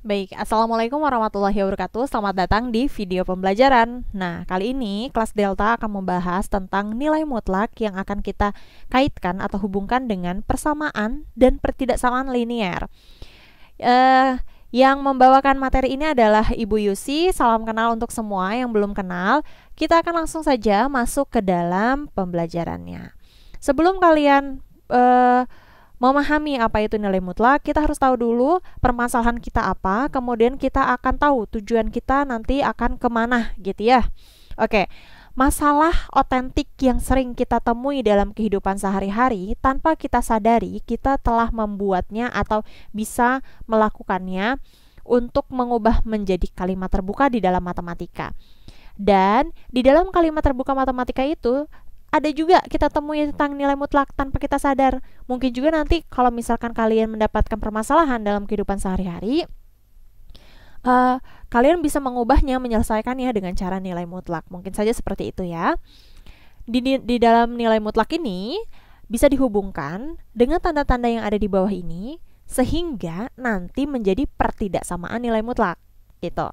Baik, Assalamualaikum warahmatullahi wabarakatuh. Selamat datang di video pembelajaran. Nah, kali ini kelas Delta akan membahas tentang nilai mutlak yang akan kita kaitkan atau hubungkan dengan persamaan dan pertidaksamaan linear. Yang membawakan materi ini adalah Ibu Yusi. Salam kenal untuk semua yang belum kenal. Kita akan langsung saja masuk ke dalam pembelajarannya. Sebelum kalian memahami apa itu nilai mutlak, kita harus tahu dulu permasalahan kita apa, kemudian kita akan tahu tujuan kita nanti akan kemana gitu ya. Oke, masalah otentik yang sering kita temui dalam kehidupan sehari-hari tanpa kita sadari kita telah membuatnya atau bisa melakukannya untuk mengubah menjadi kalimat terbuka di dalam matematika. Dan di dalam kalimat terbuka matematika itu ada juga kita temui tentang nilai mutlak tanpa kita sadar. Mungkin juga nanti kalau misalkan kalian mendapatkan permasalahan dalam kehidupan sehari-hari, kalian bisa mengubahnya, menyelesaikannya dengan cara nilai mutlak. Mungkin saja seperti itu ya. Di dalam nilai mutlak ini bisa dihubungkan dengan tanda-tanda yang ada di bawah ini, sehingga nanti menjadi pertidaksamaan nilai mutlak gitu.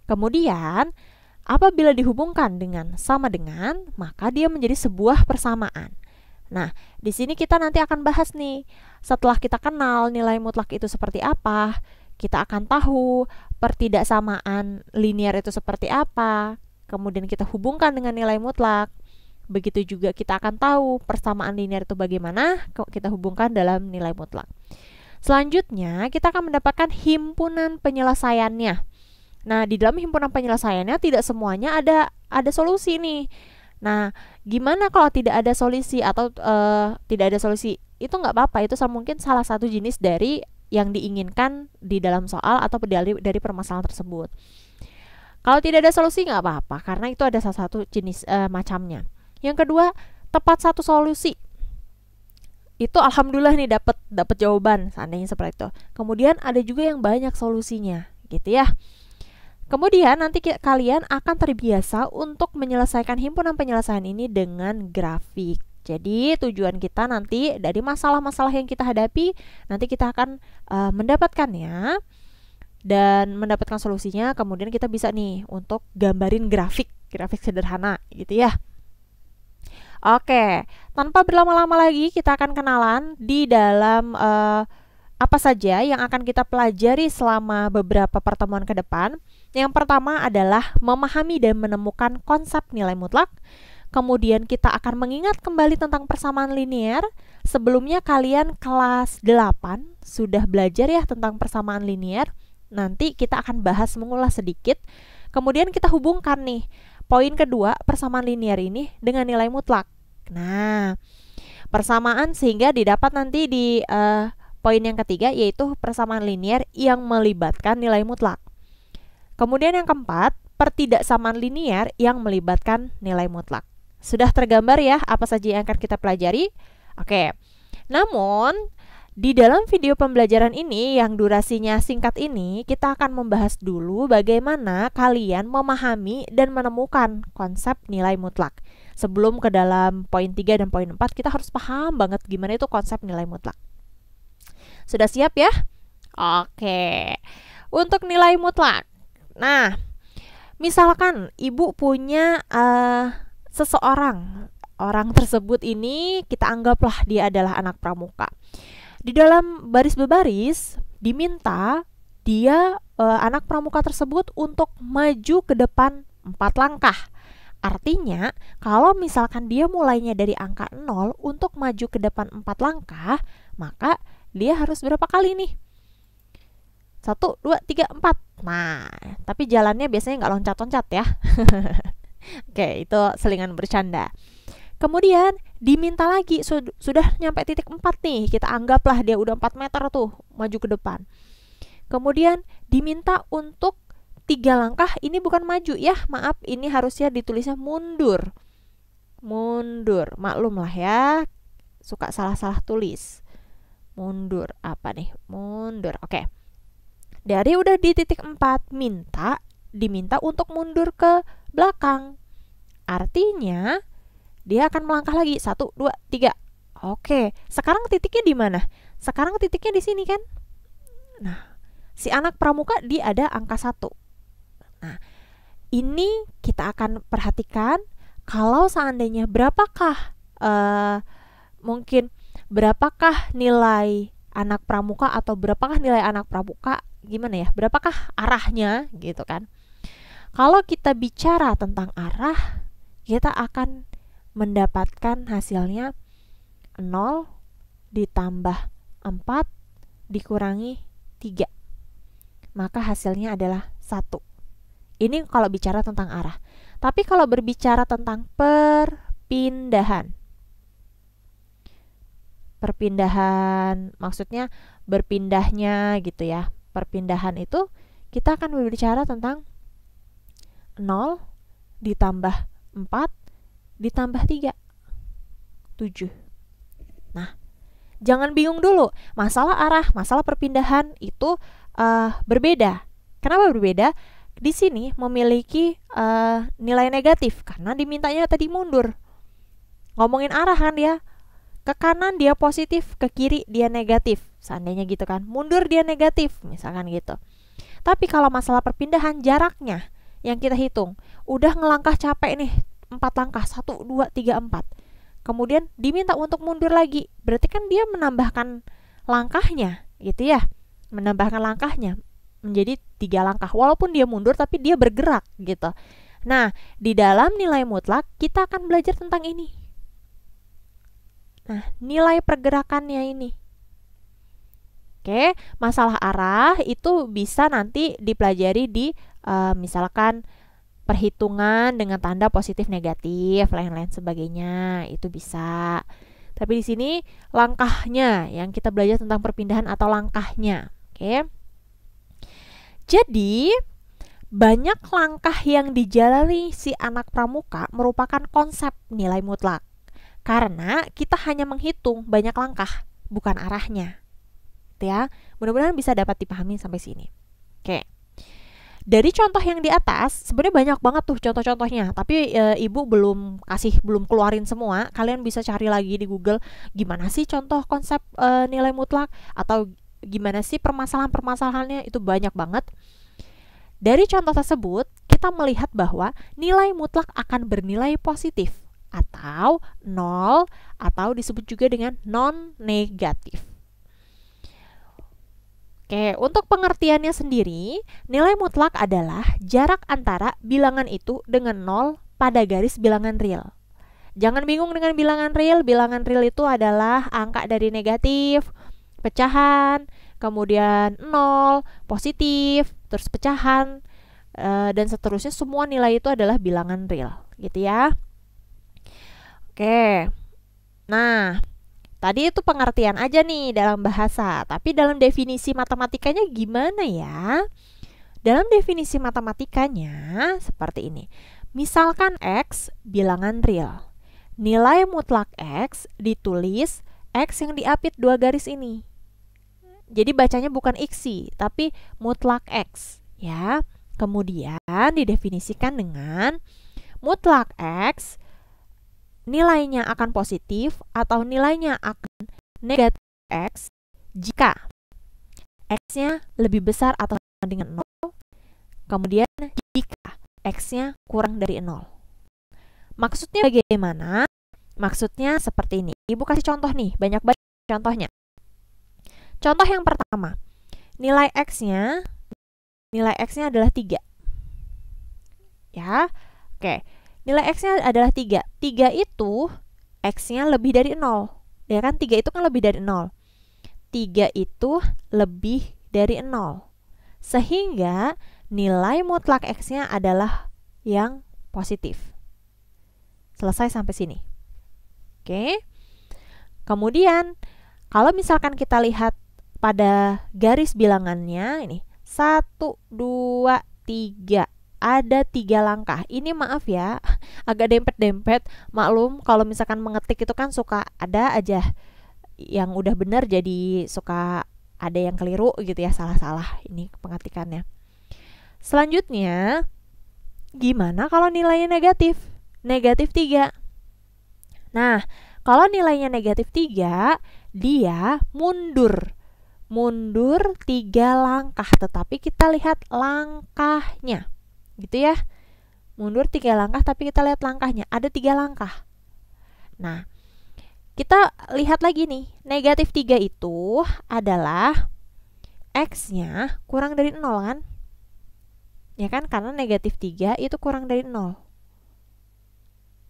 Kemudian apabila dihubungkan dengan sama dengan, maka dia menjadi sebuah persamaan. Nah, di sini kita nanti akan bahas nih. Setelah kita kenal nilai mutlak itu seperti apa, kita akan tahu pertidaksamaan linear itu seperti apa. Kemudian kita hubungkan dengan nilai mutlak. Begitu juga kita akan tahu persamaan linear itu bagaimana, kita hubungkan dalam nilai mutlak. Selanjutnya, kita akan mendapatkan himpunan penyelesaiannya. Nah, di dalam himpunan penyelesaiannya tidak semuanya ada solusi nih. Nah, gimana kalau tidak ada solusi atau tidak ada solusi? Itu nggak apa-apa, itu mungkin salah satu jenis dari yang diinginkan di dalam soal atau dari permasalahan tersebut. Kalau tidak ada solusi nggak apa-apa, karena itu ada salah satu jenis macamnya. Yang kedua, tepat satu solusi. Itu alhamdulillah nih dapat jawaban, seandainya seperti itu. Kemudian ada juga yang banyak solusinya, gitu ya. Kemudian nanti kalian akan terbiasa untuk menyelesaikan himpunan penyelesaian ini dengan grafik. Jadi tujuan kita nanti dari masalah-masalah yang kita hadapi, nanti kita akan mendapatkannya dan mendapatkan solusinya. Kemudian kita bisa nih untuk gambarin grafik sederhana gitu ya. Oke, tanpa berlama-lama lagi kita akan kenalan di dalam apa saja yang akan kita pelajari selama beberapa pertemuan ke depan. Yang pertama adalah memahami dan menemukan konsep nilai mutlak. Kemudian kita akan mengingat kembali tentang persamaan linear. Sebelumnya kalian kelas 8 sudah belajar ya tentang persamaan linear. Nanti kita akan bahas mengulas sedikit. Kemudian kita hubungkan nih poin kedua, persamaan linear ini dengan nilai mutlak. Nah, persamaan sehingga didapat nanti di poin yang ketiga, yaitu persamaan linear yang melibatkan nilai mutlak. Kemudian yang keempat, pertidaksamaan linear yang melibatkan nilai mutlak. Sudah tergambar ya apa saja yang akan kita pelajari? Oke. Namun, di dalam video pembelajaran ini yang durasinya singkat ini, kita akan membahas dulu bagaimana kalian memahami dan menemukan konsep nilai mutlak. Sebelum ke dalam poin 3 dan poin 4, kita harus paham banget gimana itu konsep nilai mutlak. Sudah siap ya? Oke. Untuk nilai mutlak. Nah, misalkan ibu punya seseorang. Orang tersebut ini kita anggaplah dia adalah anak pramuka. Di dalam baris berbaris diminta dia anak pramuka tersebut untuk maju ke depan 4 langkah. Artinya, kalau misalkan dia mulainya dari angka 0 untuk maju ke depan 4 langkah, maka dia harus berapa kali nih? 1, 2, 3, 4. Nah, tapi jalannya biasanya nggak loncat-loncat ya. Oke, itu selingan bercanda. Kemudian diminta lagi, sudah nyampe titik 4 nih, kita anggaplah dia udah 4 meter tuh maju ke depan. Kemudian diminta untuk 3 langkah, ini bukan maju ya, maaf, ini harusnya ditulisnya mundur. Mundur, maklum lah ya, suka salah-salah tulis. Mundur, apa nih? Mundur, oke. Dari udah di titik 4, diminta untuk mundur ke belakang. Artinya, dia akan melangkah lagi, 1, 2, 3. Oke, sekarang titiknya di mana? Sekarang titiknya di sini kan? Nah, si anak pramuka dia ada angka 1. Nah, ini kita akan perhatikan kalau seandainya berapakah nilai anak pramuka atau berapakah nilai anak pramuka, gimana ya, berapakah arahnya gitu kan. Kalau kita bicara tentang arah, kita akan mendapatkan hasilnya 0 ditambah 4 dikurangi 3. Maka hasilnya adalah 1. Ini kalau bicara tentang arah. Tapi kalau berbicara tentang perpindahan, maksudnya berpindahnya gitu ya. Perpindahan itu kita akan berbicara tentang 0 ditambah 4 ditambah 3, 7. Nah, jangan bingung dulu. Masalah arah, masalah perpindahan itu berbeda. Kenapa berbeda? Di sini memiliki nilai negatif karena dimintanya tadi mundur. Ngomongin arah kan dia. Ke kanan dia positif, ke kiri dia negatif. Seandainya gitu kan. Mundur dia negatif, misalkan gitu. Tapi kalau masalah perpindahan, jaraknya yang kita hitung. Udah ngelangkah capek nih, 4 langkah, 1, 2, 3, 4. Kemudian diminta untuk mundur lagi. Berarti kan dia menambahkan langkahnya, gitu ya. Menambahkan langkahnya menjadi 3 langkah. Walaupun dia mundur, tapi dia bergerak, gitu. Nah, di dalam nilai mutlak, kita akan belajar tentang ini. Nah, nilai pergerakannya ini. Oke, masalah arah itu bisa nanti dipelajari di misalkan perhitungan dengan tanda positif negatif, lain-lain sebagainya, itu bisa. Tapi di sini langkahnya yang kita belajar tentang perpindahan atau langkahnya. Oke. Jadi, banyak langkah yang dijalani si anak pramuka merupakan konsep nilai mutlak. Karena kita hanya menghitung banyak langkah, bukan arahnya. Ya, mudah-mudahan bisa dapat dipahami sampai sini. Oke. Dari contoh yang di atas, sebenarnya banyak banget tuh contoh-contohnya, tapi Ibu belum keluarin semua. Kalian bisa cari lagi di Google gimana sih contoh konsep nilai mutlak atau gimana sih permasalahan-permasalahannya, itu banyak banget. Dari contoh tersebut, kita melihat bahwa nilai mutlak akan bernilai positif atau 0 atau disebut juga dengan non-negatif. Oke, untuk pengertiannya sendiri, nilai mutlak adalah jarak antara bilangan itu dengan 0 pada garis bilangan real. Jangan bingung dengan bilangan real. Bilangan real itu adalah angka dari negatif, pecahan, kemudian 0, positif, terus pecahan, dan seterusnya. Semua nilai itu adalah bilangan real, gitu ya. Oke, nah tadi itu pengertian aja nih dalam bahasa, tapi dalam definisi matematikanya gimana ya? Dalam definisi matematikanya seperti ini. Misalkan X bilangan real. Nilai mutlak X ditulis X yang diapit 2 garis ini. Jadi bacanya bukan X, tapi mutlak X, ya. Kemudian didefinisikan dengan mutlak X nilainya akan positif atau nilainya akan negatif X jika X-nya lebih besar atau sama dengan 0, kemudian jika X-nya kurang dari 0. Maksudnya bagaimana? Maksudnya seperti ini. Ibu kasih contoh nih, banyak banget contohnya. Contoh yang pertama, nilai X-nya adalah 3. Ya, oke. Nilai X-nya adalah 3. 3 itu X-nya lebih dari 0. Ya kan, 3 itu kan lebih dari 0. 3 itu lebih dari 0. Sehingga nilai mutlak X-nya adalah yang positif. Selesai sampai sini. Oke. Kemudian, kalau misalkan kita lihat pada garis bilangannya, ini 1, 2, 3. Ada 3 langkah. Ini maaf ya, agak dempet-dempet. Maklum kalau misalkan mengetik itu kan suka ada aja yang udah benar jadi suka ada yang keliru gitu ya, salah-salah ini pengetikannya. Selanjutnya, gimana kalau nilainya negatif? Negatif 3. Nah, kalau nilainya negatif 3, dia mundur mundur 3 langkah, tetapi kita lihat langkahnya. Gitu ya. Mundur 3 langkah tapi kita lihat langkahnya, ada 3 langkah. Nah, kita lihat lagi nih, negatif 3 itu adalah X-nya kurang dari 0 kan? Ya kan, karena negatif 3 itu kurang dari 0.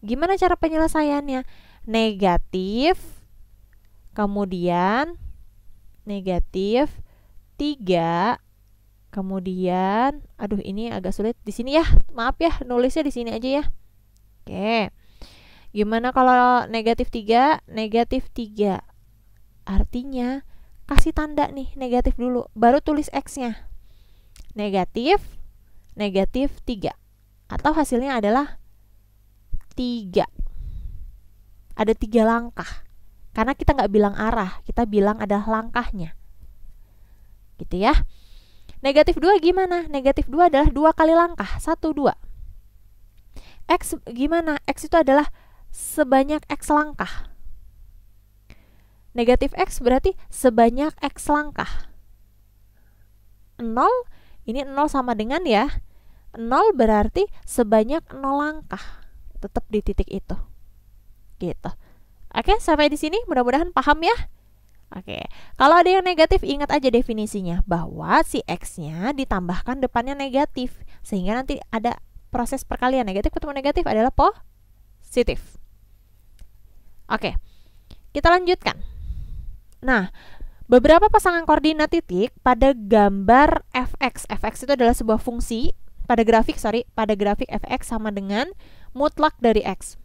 Gimana cara penyelesaiannya? Negatif, kemudian negatif 3, kemudian, aduh ini agak sulit di sini ya, maaf ya, nulisnya di sini aja ya. Oke. Gimana kalau negatif 3? Negatif 3. Artinya, kasih tanda nih, negatif dulu. Baru tulis X-nya. Negatif 3. Atau hasilnya adalah 3. Ada 3 langkah. Karena kita nggak bilang arah, kita bilang adalah langkahnya. Gitu ya. Negatif 2 gimana? Negatif 2 adalah 2 kali langkah. 1, 2. X gimana? X itu adalah sebanyak X langkah. Negatif X berarti sebanyak X langkah. 0, ini 0 sama dengan ya. 0 berarti sebanyak 0 langkah. Tetap di titik itu. Gitu. Oke, sampai di sini mudah-mudahan paham ya. Oke, kalau ada yang negatif ingat aja definisinya, bahwa si X-nya ditambahkan depannya negatif, sehingga nanti ada proses perkalian, negatif ketemu negatif adalah positif. Oke, kita lanjutkan. Nah, beberapa pasangan koordinat titik pada gambar fx. Fx itu adalah sebuah fungsi pada grafik fx sama dengan mutlak dari x.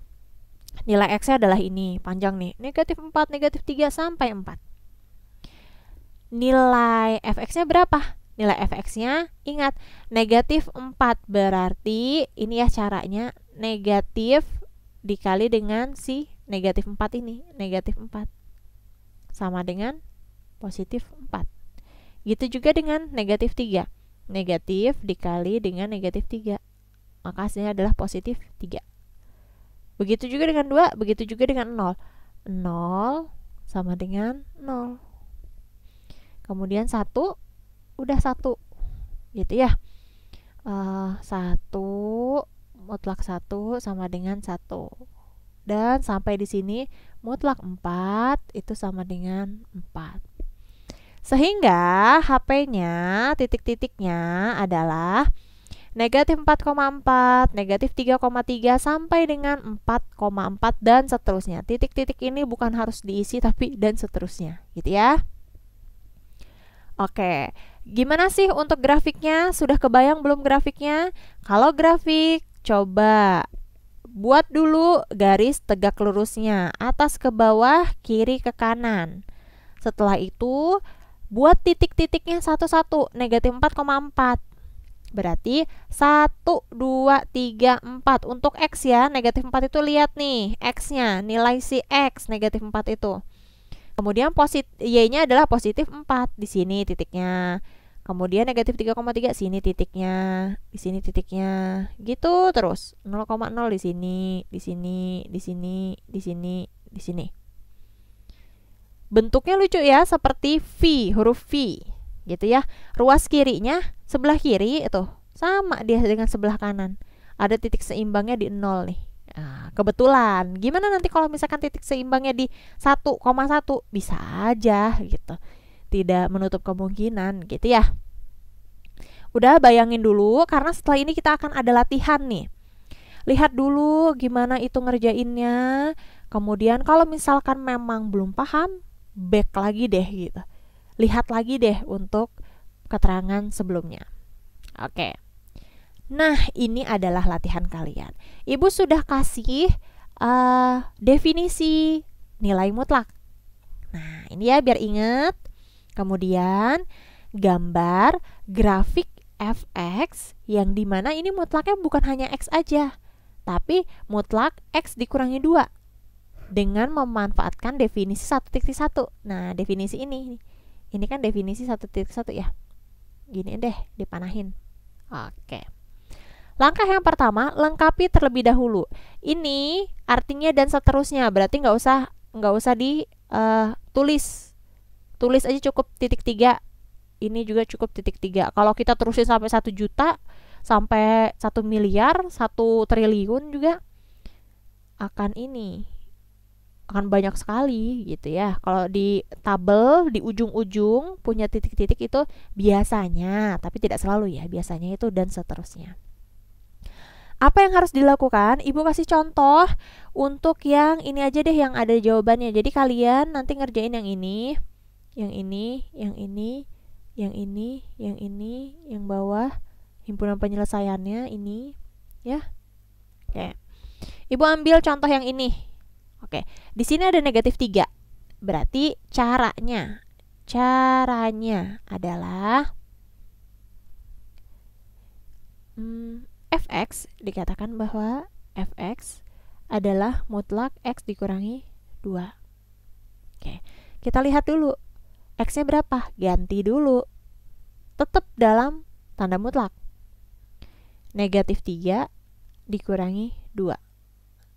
Nilai x-nya adalah ini, panjang nih, negatif 4, negatif 3, sampai 4. Nilai fx-nya berapa? Nilai fx-nya, ingat, negatif 4 berarti, ini ya caranya, negatif dikali dengan si negatif 4 ini, negatif 4 sama dengan positif 4. Gitu juga dengan negatif 3. Negatif dikali dengan negatif 3. Maka hasilnya adalah positif 3. Begitu juga dengan 2, begitu juga dengan 0. 0 sama dengan 0. Kemudian 1, udah 1. Gitu ya. 1, mutlak 1 sama dengan 1. Dan sampai di sini mutlak 4 itu sama dengan 4. Sehingga HP-nya, titik-titiknya adalah negatif 4,4, negatif 3,3 sampai dengan 4,4 dan seterusnya. Titik-titik ini bukan harus diisi tapi dan seterusnya, gitu ya. Oke, gimana sih untuk grafiknya? Sudah kebayang belum grafiknya? Kalau grafik, coba buat dulu garis tegak lurusnya, atas ke bawah, kiri ke kanan. Setelah itu, buat titik-titiknya satu-satu, negatif 4,4. Berarti 1, 2, 3, 4. Untuk X ya, negatif 4 itu lihat nih, X-nya, nilai si X, negatif 4 itu. Kemudian Y-nya adalah positif 4, di sini titiknya. Kemudian negatif 3,3, sini titiknya, di sini titiknya, gitu terus. 0,0 di sini, di sini, di sini, di sini, di sini. Bentuknya lucu ya, seperti V, huruf V, gitu ya. Ruas kirinya, sebelah kiri itu sama dia dengan sebelah kanan. Ada titik seimbangnya di 0 nih. Nah, kebetulan. Gimana nanti kalau misalkan titik seimbangnya di 1,1? Bisa aja gitu. Tidak menutup kemungkinan gitu ya. Udah bayangin dulu, karena setelah ini kita akan ada latihan nih. Lihat dulu gimana itu ngerjainnya. Kemudian kalau misalkan memang belum paham, back lagi deh gitu. Lihat lagi deh untuk keterangan sebelumnya. Oke. Nah, ini adalah latihan kalian. Ibu sudah kasih definisi nilai mutlak. Nah, ini ya biar ingat. Kemudian gambar grafik fx yang dimana ini mutlaknya bukan hanya x aja, tapi mutlak x dikurangi 2 dengan memanfaatkan definisi 1.1. Nah, definisi ini kan definisi 1.1 ya. Gini deh, dipanahin. Oke. Langkah yang pertama, lengkapi terlebih dahulu. Ini artinya dan seterusnya, berarti nggak usah ditulis. tulis aja cukup titik 3. Ini juga cukup titik 3. Kalau kita terusin sampai 1 juta, sampai 1 miliar, 1 triliun juga akan banyak sekali gitu ya. Kalau di tabel di ujung-ujung punya titik-titik itu biasanya, tapi tidak selalu ya, biasanya itu dan seterusnya. Apa yang harus dilakukan? Ibu kasih contoh untuk yang ini aja deh yang ada jawabannya. Jadi kalian nanti ngerjain yang ini, yang ini, yang ini, yang ini, yang ini, yang bawah, himpunan penyelesaiannya ini, ya. Oke. Ibu ambil contoh yang ini. Oke, di sini ada negatif 3. Berarti caranya adalah fx dikatakan bahwa fx adalah mutlak x dikurangi 2. Oke, kita lihat dulu x-nya berapa, ganti dulu, tetap dalam tanda mutlak, negatif 3 dikurangi 2.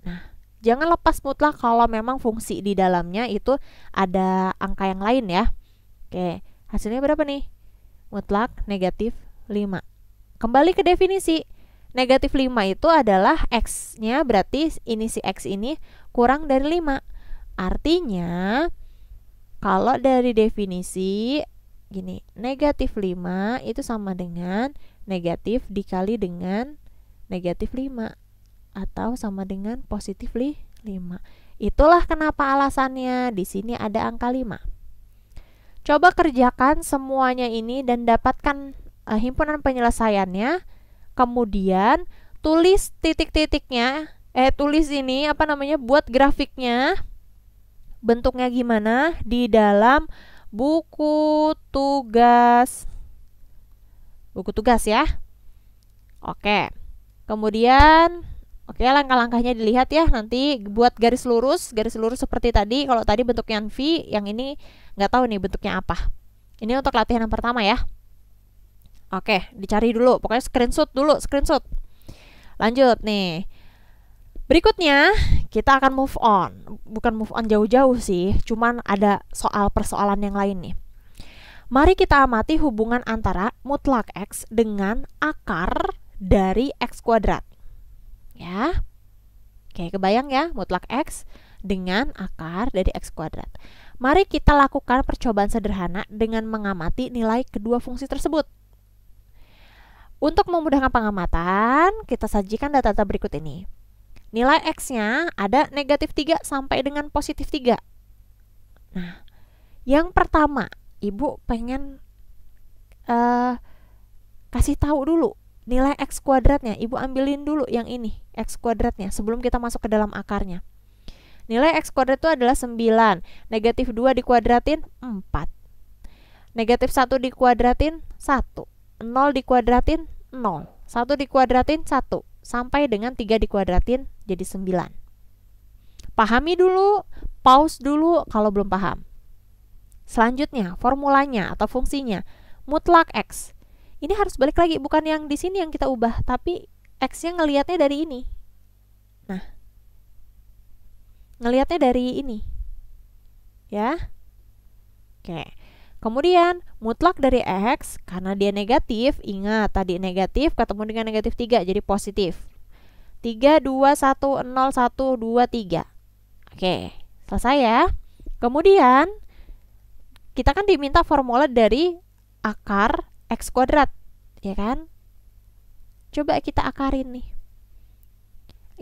Nah, jangan lepas mutlak kalau memang fungsi di dalamnya itu ada angka yang lain ya. Oke, hasilnya berapa nih? Mutlak negatif 5. Kembali ke definisi, negatif 5 itu adalah x-nya, berarti ini si x ini kurang dari 5. Artinya kalau dari definisi gini, negatif 5 itu sama dengan negatif dikali dengan negatif 5 atau sama dengan positif 5. Itulah kenapa alasannya di sini ada angka 5. Coba kerjakan semuanya ini dan dapatkan himpunan penyelesaiannya. Kemudian tulis titik-titiknya, tulis ini buat grafiknya. Bentuknya gimana di dalam buku tugas. Buku tugas ya. Oke. Kemudian langkah-langkahnya dilihat ya. Nanti buat garis lurus seperti tadi. Kalau tadi bentuknya V, yang ini nggak tahu nih bentuknya apa. Ini untuk latihan yang pertama ya. Oke, dicari dulu. Pokoknya screenshot dulu, screenshot. Lanjut nih. Berikutnya kita akan move on. Bukan move on jauh-jauh sih, cuman ada persoalan yang lain nih. Mari kita amati hubungan antara mutlak X dengan akar dari X kuadrat. Ya. Oke, kebayang ya, mutlak X dengan akar dari X kuadrat. Mari kita lakukan percobaan sederhana dengan mengamati nilai kedua fungsi tersebut. Untuk memudahkan pengamatan, kita sajikan data-data berikut ini. Nilai X-nya ada negatif 3 sampai dengan positif 3. Nah, yang pertama, Ibu pengen kasih tahu dulu nilai X kuadratnya. Ibu ambilin dulu yang ini, X kuadratnya, sebelum kita masuk ke dalam akarnya. Nilai X kuadrat itu adalah 9. Negatif 2 dikuadratin 4. Negatif 1 dikuadratin 1. 0 dikuadratin 0. 1 dikuadratin 1. Sampai dengan 3 dikuadratin jadi 9. Pahami dulu, pause dulu kalau belum paham. Selanjutnya, formulanya atau fungsinya mutlak X. Ini harus balik lagi, bukan yang di sini yang kita ubah, tapi X-nya ngelihatnya dari ini. Nah, ngelihatnya dari ini. Ya. Oke. Kemudian mutlak dari X, karena dia negatif, ingat tadi negatif ketemu dengan negatif 3, jadi positif. 3, 2, 1, 0, 1, 2, 3. Oke, selesai ya. Kemudian, kita kan diminta formula dari akar X kuadrat, ya kan? Coba kita akarin nih.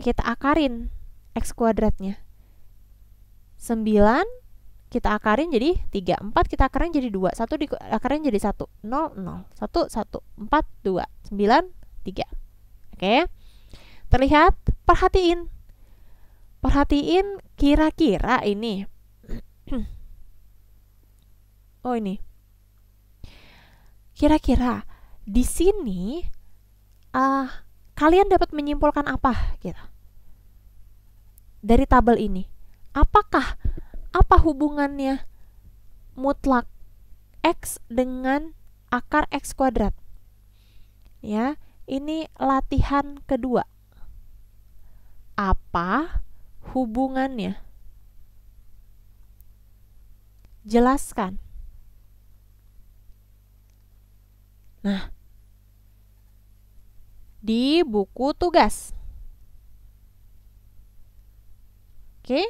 Kita akarin X kuadratnya. 9 kita akarin jadi 3, 4 kita akarin jadi 2, 1 akarin jadi 1, 0, 0, 1, 1, 4, 2, 9, 3. Oke, terlihat? Perhatiin kira-kira ini. Oh ini. Kira-kira di sini kalian dapat menyimpulkan apa gitu dari tabel ini? Apa hubungannya mutlak X dengan akar X kuadrat? Ya, ini latihan kedua. Apa hubungannya? Jelaskan. Nah, di buku tugas. Oke?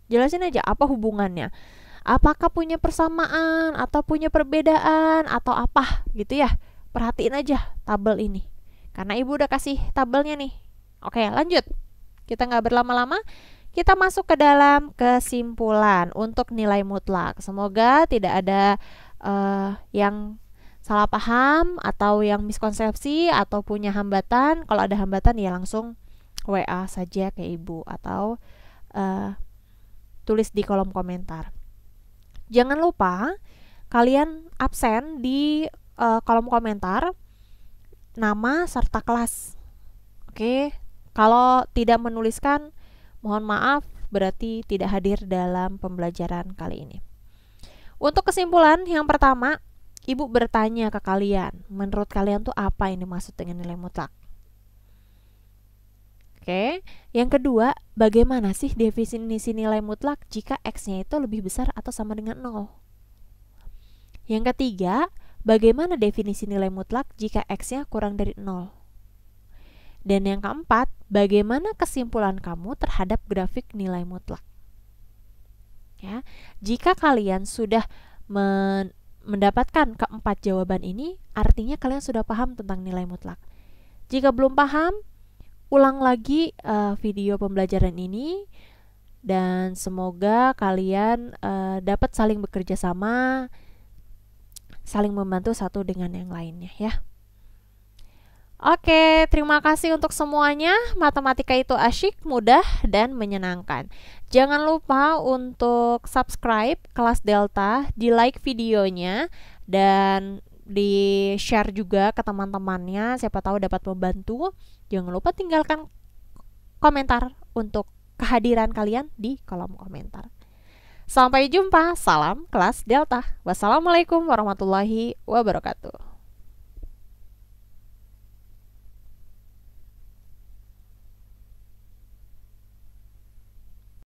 Jelasin aja apa hubungannya. Apakah punya persamaan atau punya perbedaan atau apa gitu ya. Perhatiin aja tabel ini. Karena ibu udah kasih tabelnya nih. Oke, lanjut. Kita nggak berlama-lama. Kita masuk ke dalam kesimpulan untuk nilai mutlak. Semoga tidak ada yang salah paham atau yang miskonsepsi atau punya hambatan. Kalau ada hambatan ya langsung WA saja ke ibu atau tulis di kolom komentar. Jangan lupa kalian absen di kolom komentar nama serta kelas. Oke, kalau tidak menuliskan, mohon maaf, berarti tidak hadir dalam pembelajaran kali ini. Untuk kesimpulan yang pertama, ibu bertanya ke kalian, menurut kalian tuh apa ini maksud dengan nilai mutlak? Oke, yang kedua, bagaimana sih definisi nilai mutlak jika X-nya itu lebih besar atau sama dengan 0? Yang ketiga, bagaimana definisi nilai mutlak jika X-nya kurang dari 0? Dan yang keempat, bagaimana kesimpulan kamu terhadap grafik nilai mutlak? Ya, jika kalian sudah mendapatkan keempat jawaban ini, artinya kalian sudah paham tentang nilai mutlak. Jika belum paham, ulang lagi video pembelajaran ini dan semoga kalian dapat saling bekerja sama, saling membantu satu dengan yang lainnya ya. Oke, terima kasih untuk semuanya. Matematika itu asyik, mudah, dan menyenangkan. Jangan lupa untuk subscribe kelas Delta, di like videonya, dan di share juga ke teman-temannya, siapa tahu dapat membantu. Jangan lupa tinggalkan komentar untuk kehadiran kalian di kolom komentar. Sampai jumpa, salam kelas Delta. Wassalamualaikum warahmatullahi wabarakatuh.